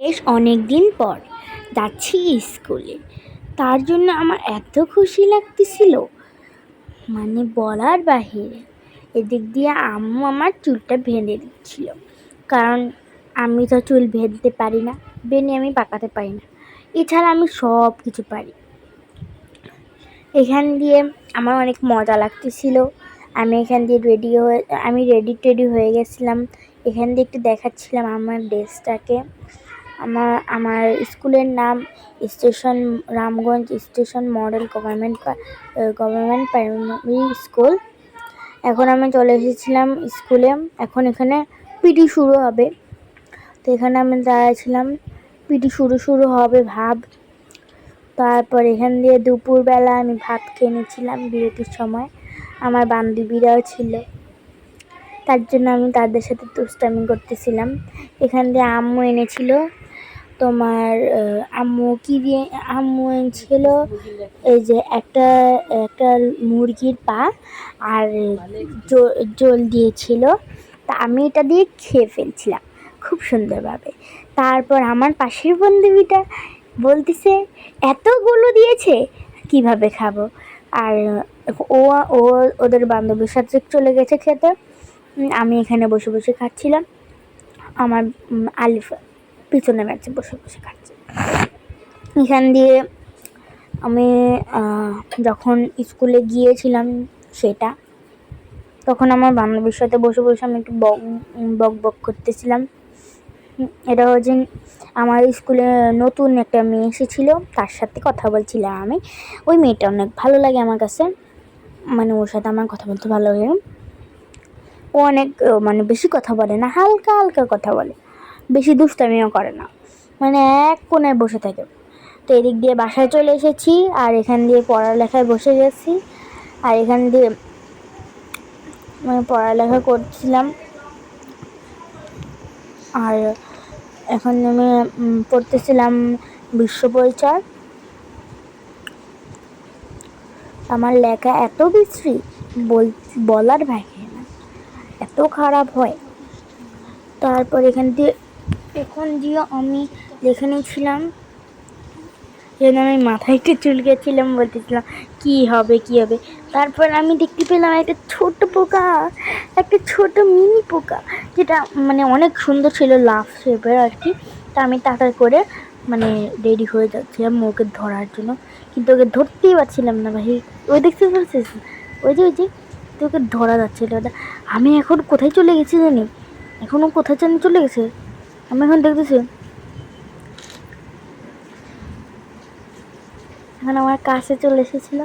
বেশ অনেক দিন পর যাচ্ছি স্কুলে। তার জন্য আমার এত খুশি লাগতেছিল, মানে বলার বাহিরে। এদিক দিয়ে আম্মু আমার চুলটা বেঁধে দিচ্ছিল, কারণ আমি তো চুল বেঁধতে পারি না, বেনি আমি পাকাতে পারি না। এছাড়া আমি সব কিছু পারি। এখান দিয়ে আমার অনেক মজা লাগতেছিল। এখান দিয়ে আমি রেডি হয়ে গেছিলাম। এখান দিয়ে একটু দেখাচ্ছিলাম আমার ড্রেসটাকে। আমার স্কুলের নাম Ramganj station model government primary school. এখন আমি চলে এসেছিলাম স্কুলে। এখন এখানে পিটি শুরু হবে, তো এখানে আমি দাঁড়াচ্ছিলাম। পিটি শুরু হবে ভাব। তারপর এখান দিয়ে দুপুরবেলা আমি ভাত খেয়ে নিয়েছিলাম বিরতির সময়। আমার বান্ধবীরাও ছিল, তার জন্য আমি তাদের সাথে দুষ্টামি করতেছিলাম। এখান দিয়ে আম্মু এনেছিল আম্মু এনেছিল এই যে একটা মুরগির পা আর জল দিয়েছিল। তা আমি এটা দিয়ে খেয়ে ফেলছিলাম খুব সুন্দরভাবে। তারপর আমার পাশের বান্ধবীটা বলতেছে, এতগুলো দিয়েছে, কিভাবে খাবো? আর ও ও ওদের বান্ধবীর সাথে চলে গেছে খেতে। আমি এখানে বসে বসে খাচ্ছিলাম। আমার আলিফা পিছনে ম্যাচে বসে বসে খাচ্ছে। এখান দিয়ে আমি যখন স্কুলে গিয়েছিলাম তখন আমার বান্ধবীর সাথে বসে বসে আমি একটু বক করতেছিলাম। এটা হচ্ছে আমার স্কুলে নতুন একটা মেয়ে এসেছিল, তার সাথে কথা বলছিলাম আমি। ওই মেয়েটা অনেক ভালো লাগে আমার কাছে, মানে ওর সাথে আমার কথা বলতে ভালো লাগে। ও অনেক বেশি কথা বলে না, হালকা হালকা কথা বলে, বেশি দুষ্টামিও করে না, মানে এক কোণায় বসে থাকে। তো এদিক দিয়ে বাসায় চলে এসেছি, আর এখান দিয়ে পড়ালেখায় বসে গেছি। আর এখান দিয়ে পড়ালেখা করছিলাম। আর এখন আমি পড়তেছিলাম বিশ্ব পরিচয়। আমার লেখা এত বিশ্রী, বলার বাইরে না, এত খারাপ হয়। তারপর এখন দিয়ে আমি লিখে নিয়েছিলাম, যেন আমি মাথায় একটু চুলকেছিলাম, বলতেছিলাম কি হবে। তারপর আমি দেখতে পেলাম একটা ছোট মিনি পোকা, যেটা অনেক সুন্দর ছিল, লাভ শেপের আর কি। তা আমি তাড়াতাড়ি করে রেডি হয়ে যাচ্ছিলাম ওকে ধরার জন্য, কিন্তু ওকে ধরতেই পারছিলাম না ভাই। ওই দেখতে পাচ্ছিস, ওই যে তোকে ধরা যাচ্ছিল না। আমি এখন কোথায় চলে গেছি জানি, এখনও কোথায় জানি চলে গেছে। আমি এখন দেখতেছি, এখন আমার কাছে চলে এসেছিল।